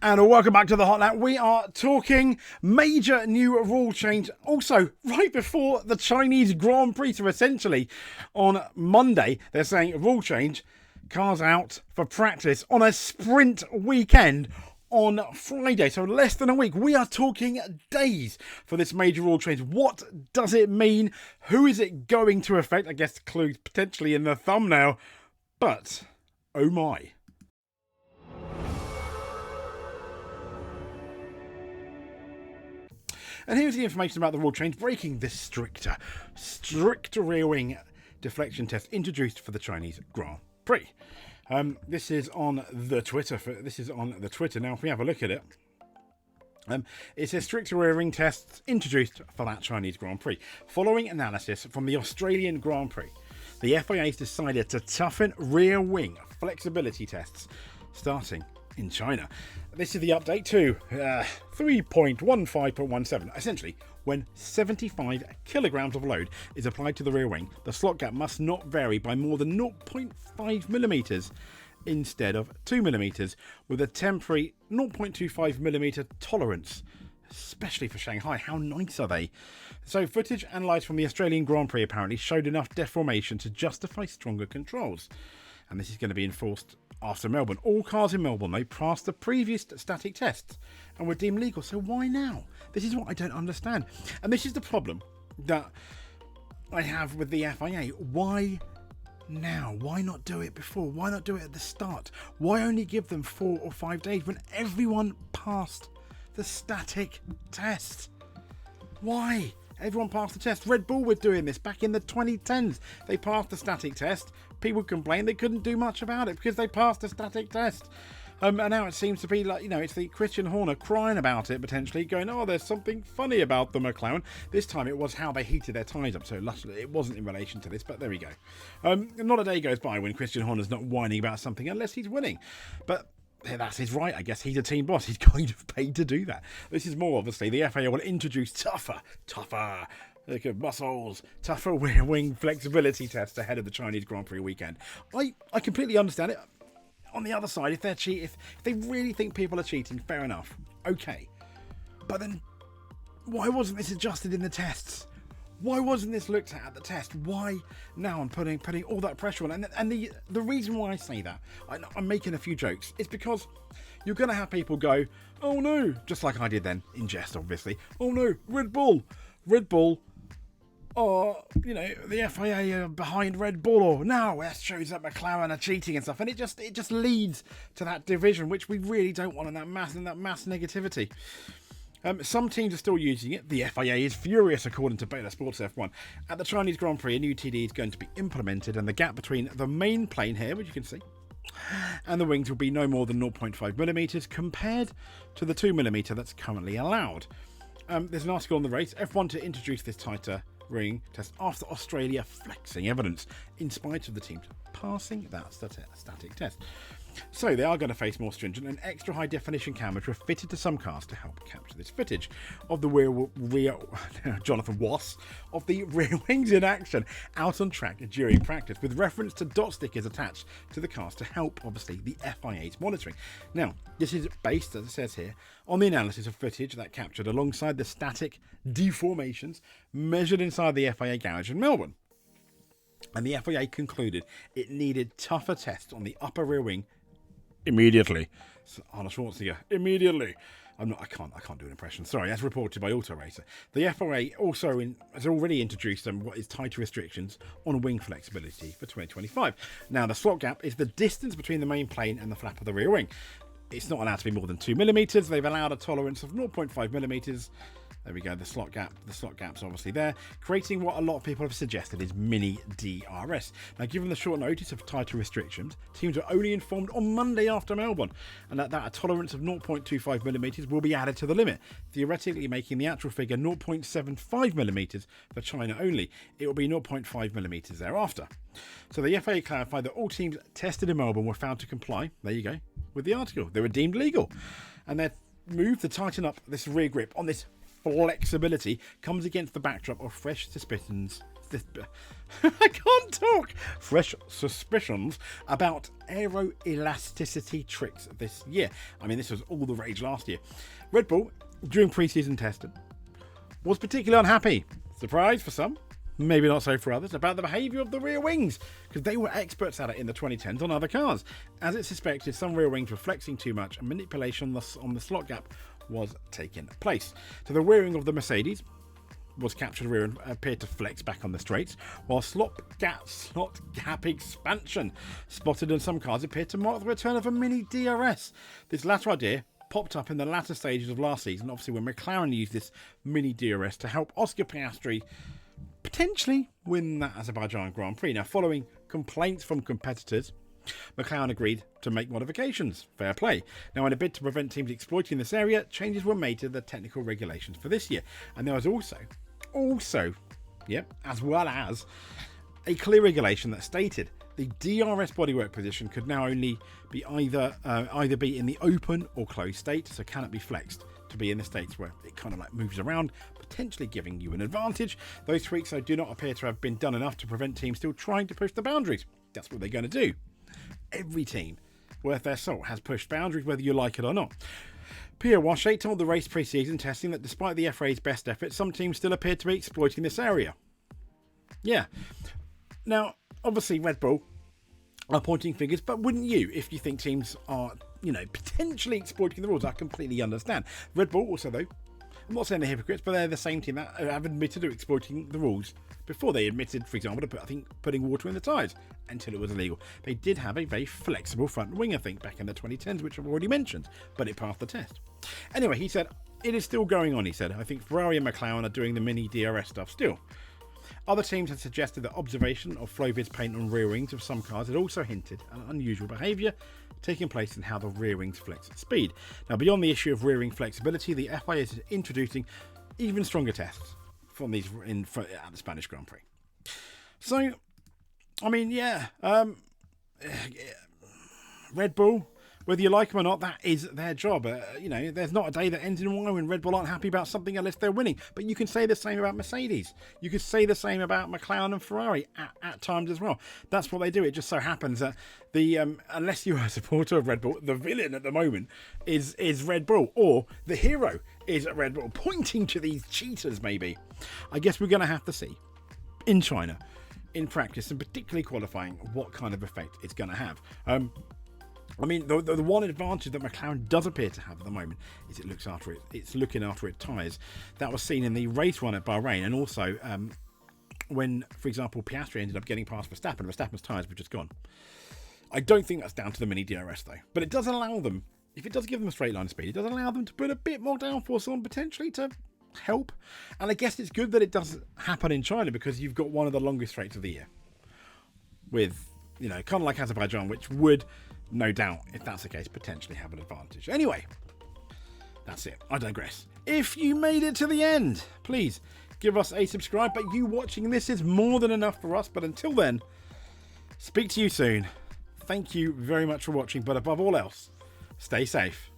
And welcome back to the Hot Lap. We are talking major new rule change. Also, right before the Chinese Grand Prix, so essentially on Monday, they're saying rule change, cars out for practice on a sprint weekend on Friday. So less than a week. We are talking days for this major rule change. What does it mean? Who is it going to affect? I guess the clue's potentially in the thumbnail. But, oh my. And here's the information about the rule change breaking this stricter rear wing deflection test introduced for the Chinese Grand Prix. This is on the Twitter. Now, if we have a look at it, it says stricter rear wing tests introduced for that Chinese Grand Prix. Following analysis from the Australian Grand Prix, the FIA has decided to toughen rear wing flexibility tests starting in China. This is the update to 3.15.17. Essentially, when 75 kilograms of load is applied to the rear wing, the slot gap must not vary by more than 0.5 millimeters instead of 2 millimeters, with a temporary 0.25 millimeter tolerance, especially for Shanghai. How nice are they? So footage analysed from the Australian Grand Prix apparently showed enough deformation to justify stronger controls. And this is going to be enforced after Melbourne. All cars in Melbourne, though, passed the previous static tests and were deemed legal. So why now? This is what I don't understand. And this is the problem that I have with the FIA. Why now? Why not do it before? Why not do it at the start? Why only give them 4 or 5 days when everyone passed the static test? Why? Everyone passed the test. Red Bull were doing this back in the 2010s. They passed the static test. People complained they couldn't do much about it because they passed the static test. And now it seems to be like, it's the Christian Horner crying about it, potentially, going, oh, there's something funny about the McLaren. This time it was how they heated their tyres up, so it wasn't in relation to this, but there we go. Not a day goes by when Christian Horner's not whining about something unless he's winning. But that's his right, I guess. He's a team boss. He's kind of paid to do that. This is more, obviously. The FIA will introduce tougher, look at muscles, tougher rear wing flexibility tests ahead of the Chinese Grand Prix weekend. I completely understand it. On the other side, if they really think people are cheating, fair enough. Okay. But then, why wasn't this adjusted in the tests? Why wasn't this looked at the test? Why now I'm putting all that pressure on? And the reason why I say that, I'm making a few jokes, is because you're going to have people go, oh no, just like I did then, in jest obviously, oh no, Red Bull, or, the FIA are behind Red Bull, or now that shows that McLaren are cheating and stuff, and it just leads to that division, which we really don't want, and that mass negativity. Some teams are still using it. The FIA is furious, according to Beta Sports F1. At the Chinese Grand Prix, a new TD is going to be implemented, and the gap between the main plane here, which you can see, and the wings will be no more than 0.5 millimeters compared to the 2 millimeter that's currently allowed. There's an article on the race. F1 to introduce this tighter ring test after Australia flexing evidence in spite of the teams passing that static test. So they are going to face more stringent and extra high definition cameras were fitted to some cars to help capture this footage of the rear Jonathan Wass of the rear wings in action out on track during practice, with reference to dot stickers attached to the cars to help obviously the FIA's monitoring. Now this is based, as it says here, on the analysis of footage that captured alongside the static deformations measured inside the FIA garage in Melbourne. And the FIA concluded it needed tougher tests on the upper rear wing immediately. So Arnold Schwarzenegger, immediately. I can't do an impression. Sorry, as reported by Auto Racer. The FIA also has already introduced what is tighter restrictions on wing flexibility for 2025. Now, the slot gap is the distance between the main plane and the flap of the rear wing. It's not allowed to be more than 2 millimeters. They've allowed a tolerance of 0.5 millimeters. There we go, the slot gap's obviously there, creating what a lot of people have suggested is mini DRS. Now, given the short notice of tighter restrictions, teams were only informed on Monday after Melbourne, and that a tolerance of 0.25 millimeters will be added to the limit, theoretically making the actual figure 0.75 millimeters for China only. It will be 0.5 millimeters thereafter. So the FIA clarified that all teams tested in Melbourne were found to comply, there you go, with the article. They were deemed legal, and their move to tighten up this rear grip on this flexibility comes against the backdrop of fresh suspicions I can't talk. Fresh suspicions about aero elasticity tricks this year. I mean, this was all the rage last year. Red Bull, during pre-season testing, was particularly unhappy. Surprise for some, maybe not so for others, about the behaviour of the rear wings, because they were experts at it in the 2010s on other cars. As it's suspected, some rear wings were flexing too much and manipulation on the slot gap was taking place. So the rearing of the Mercedes was captured rear and appeared to flex back on the straights, while slot gap expansion spotted in some cars appeared to mark the return of a mini DRS. This latter idea popped up in the latter stages of last season, obviously when McLaren used this mini DRS to help Oscar Piastri potentially win that Azerbaijan Grand Prix. Now, following complaints from competitors, McLaren agreed to make modifications. Fair play. Now, in a bid to prevent teams exploiting this area, changes were made to the technical regulations for this year. And there was also, as well as a clear regulation that stated the DRS bodywork position could now only be either be in the open or closed state, so cannot be flexed to be in the states where it kind of like moves around, potentially giving you an advantage. Those tweaks, though, do not appear to have been done enough to prevent teams still trying to push the boundaries. That's what they're going to do. Every team worth their salt has pushed boundaries, whether you like it or not. Pierre Wache told the race pre-season testing that despite the FIA's best efforts, some teams still appeared to be exploiting this area. Yeah. Now, obviously, Red Bull are pointing fingers, but wouldn't you if you think teams are, potentially exploiting the rules? I completely understand. Red Bull also, though, I'm not saying they're hypocrites, but they're the same team that have admitted to exploiting the rules before. They admitted, for example, to putting water in the tyres until it was illegal. They did have a very flexible front wing, I think, back in the 2010s, which I've already mentioned, but it passed the test. Anyway, he said, it is still going on, he said. I think Ferrari and McLaren are doing the mini DRS stuff still. Other teams have suggested that observation of Flovid's paint on rear wings of some cars had also hinted at unusual behaviour taking place in how the rear wings flex at speed. Now, beyond the issue of rear wing flexibility, the FIA is introducing even stronger tests from these at the Spanish Grand Prix. So, I mean, Red Bull, whether you like them or not, that is their job. There's not a day that ends in Y when Red Bull aren't happy about something unless they're winning. But you can say the same about Mercedes. You could say the same about McLaren and Ferrari at times as well. That's what they do. It just so happens that unless you're a supporter of Red Bull, the villain at the moment is Red Bull, or the hero is Red Bull, pointing to these cheaters maybe. I guess we're going to have to see in China, in practice, and particularly qualifying, what kind of effect it's going to have. I mean, the one advantage that McLaren does appear to have at the moment is it's looking after its tyres. That was seen in the race run at Bahrain, and also when, for example, Piastri ended up getting past Verstappen. Verstappen's tyres were just gone. I don't think that's down to the mini DRS, though. But it does allow them, if it does give them a straight line of speed, it does allow them to put a bit more downforce on, potentially to help. And I guess it's good that it does happen in China, because you've got one of the longest straights of the year. With, kind of like Azerbaijan, which would, no doubt, if that's the case, potentially have an advantage. Anyway, that's it. I digress. If you made it to the end, please give us a subscribe. But you watching this is more than enough for us. But until then, speak to you soon. Thank you very much for watching. But above all else, stay safe.